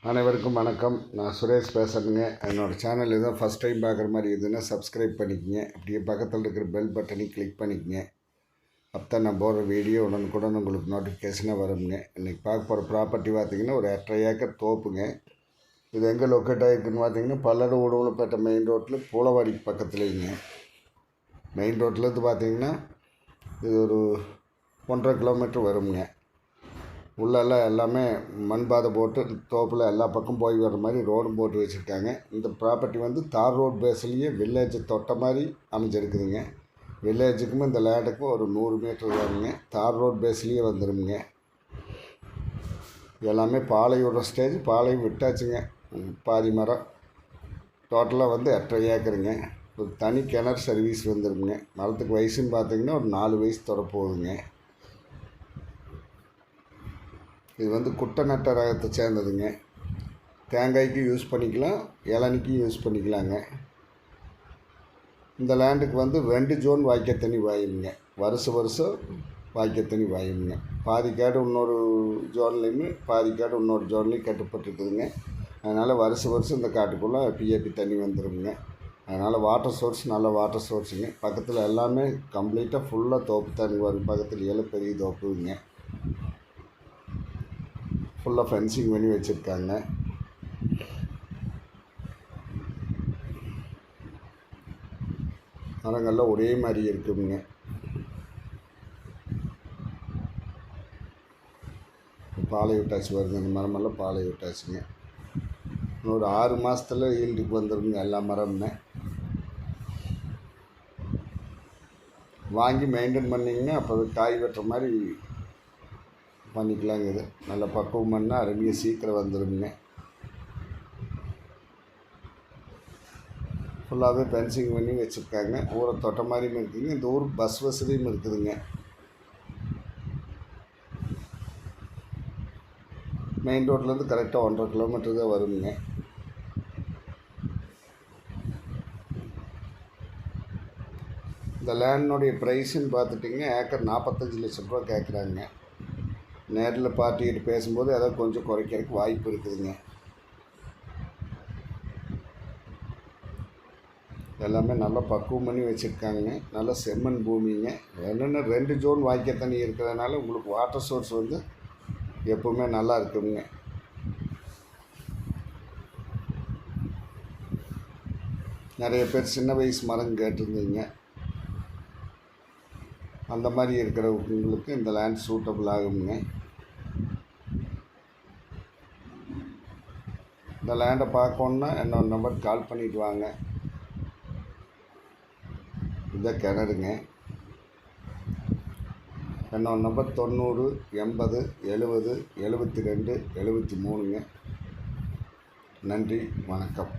அனைவருக்கும் வணக்கம். நான் சுரேஷ் பேசுகிறேங்க. என்னோடய சேனல் எதுவும் ஃபஸ்ட் டைம் பார்க்குற மாதிரி இருந்ததுன்னா சப்ஸ்கிரைப் பண்ணிக்கங்க. அப்படியே பக்கத்தில் இருக்கிற பெல் பட்டனையும் கிளிக் பண்ணிக்கங்க. அப்போ தான் நான் போடுற வீடியோ உடனுக்குடன் உங்களுக்கு நோட்டிஃபிகேஷனாக வருங்க. இன்றைக்கி பார்க்க போகிற ப்ராப்பர்ட்டி பார்த்திங்கன்னா ஒரு 8.5 ஏக்கர் தோப்புங்க. இது எங்கே லொக்கேட் ஆகிருக்குன்னு பார்த்தீங்கன்னா பல்லடம் உடுமலைப்பேட்டை மெயின் ரோட்டில் பூலவாடிக்கு பக்கத்துலேங்க. மெயின் ரோட்லேருந்து பார்த்திங்கன்னா இது ஒரு 1.5 கிலோமீட்டர் வருங்க. உள்ளெல்லாம் எல்லாமே மண் பாதை போட்டு தோப்பில் எல்லா பக்கம் போய் வர்ற மாதிரி ரோடும் போட்டு வச்சுருக்காங்க. இந்த ப்ராப்பர்ட்டி வந்து தார் ரோட் பேஸ்லேயே வில்லேஜ் தொட்ட மாதிரி அமைஞ்சிருக்குதுங்க. வில்லேஜுக்கும் இந்த லேண்டுக்கும் ஒரு 100 மீட்டர் வருங்க. தார் ரோட் பேஸ்லேயே வந்துடுங்க. எல்லாமே பாலை விடுற ஸ்டேஜ், பாலையும் விட்டாச்சுங்க. பாதி மரம் டோட்டலாக வந்து 8.5 ஏக்கருங்க. ஒரு தனி கிணறு சர்வீஸ் வந்துடுங்க. மரத்துக்கு வயசுன்னு பார்த்திங்கன்னா ஒரு 4 வயசு தொடப்போகுதுங்க. இது வந்து குட்டை நட்ட ரகத்தை சேர்ந்ததுங்க. தேங்காய்க்கு யூஸ் பண்ணிக்கலாம், இளநிக்கும் யூஸ் பண்ணிக்கலாங்க. இந்த லேண்டுக்கு வந்து 2 ஜோன் வாய்க்கால் தண்ணி வாயுங்க. வருஷம் வாய்க்கால் வாயுங்க. பாதி கேடு இன்னொரு ஜோன்லேயுமே, பாதி கேடு இன்னொரு ஜோன்லேயும் கட்டுப்பட்டுருக்குதுங்க. அதனால் வருஷம் இந்த காட்டுக்குள்ளே பிஏபி தண்ணி வந்துடுங்க. அதனால் வாட்டர் சோர்ஸ் நல்ல வாட்டர் சோர்ஸுங்க. பக்கத்தில் எல்லாமே கம்ப்ளீட்டாக ஃபுல்லாக தோப்பு தண்ணி வரும். பக்கத்தில் ஏழு பெரிய தோப்புங்க. ஃபுல்லாக ஃபென்சிங் பண்ணி வச்சுருக்காங்க. மரங்கள்லாம் ஒரே மாதிரி இருக்குங்க. பாலை விட்டாச்சு வருது. அந்த மரமெல்லாம் பாலை விட்டாச்சுங்க. இன்னொரு 6 மாதத்தில் ஈல்டுக்கு வந்துடுங்க எல்லா மரமுமே. வாங்கி மெயின்டைன் பண்ணிங்கன்னா அப்போ காய் வெட்டுற மாதிரி பண்ணிக்கலாங்க. இது நல்ல பக்குவம் பண்ணால் அருமையாக சீக்கிரம் வந்துடுங்க. ஃபுல்லாகவே ஃபென்சிங் பண்ணி வச்சுருக்காங்க. ஊரை தொட்ட மாதிரியும் இருக்குதுங்க. இந்த ஊர் பஸ் வசதியும் இருக்குதுங்க. மெயின் ரோட்லேருந்து கரெக்டாக 1.5 கிலோமீட்டர் தான் வருங்க. இந்த லேண்டினுடைய ப்ரைஸுன்னு பார்த்துட்டிங்கன்னா ஏக்கர் 45 லட்சம் ரூபா கேட்குறாங்க. நேரில் பார்ட்டிகிட்டு பேசும்போது ஏதாவது கொஞ்சம் குறைக்கிறதுக்கு வாய்ப்பு இருக்குதுங்க. எல்லாமே நல்லா பக்குவம் பண்ணி வச்சுருக்காங்க. நல்லா செம்மண் பூமிங்க. என்னென்ன 2 ஜோன் வாய்க்கால் தண்ணி இருக்கிறதுனால உங்களுக்கு வாட்டர் சோர்ஸ் வந்து எப்போவுமே நல்லா இருக்குங்க. நிறைய பேர் சின்ன வயசு மரம் கேட்டிருந்தீங்க. அந்த மாதிரி இருக்கிறவங்களுக்கு இந்த லேண்ட் சூட்டபிள் ஆகுங்க. இந்த லேண்டை பார்க்கணுன்னா என்னோட நம்பருக்கு கால் பண்ணிவிட்டு வாங்க. இதான் கிணறுங்க. என்னோட நம்பர் 90 80 70 72 73ங்க. நன்றி, வணக்கம்.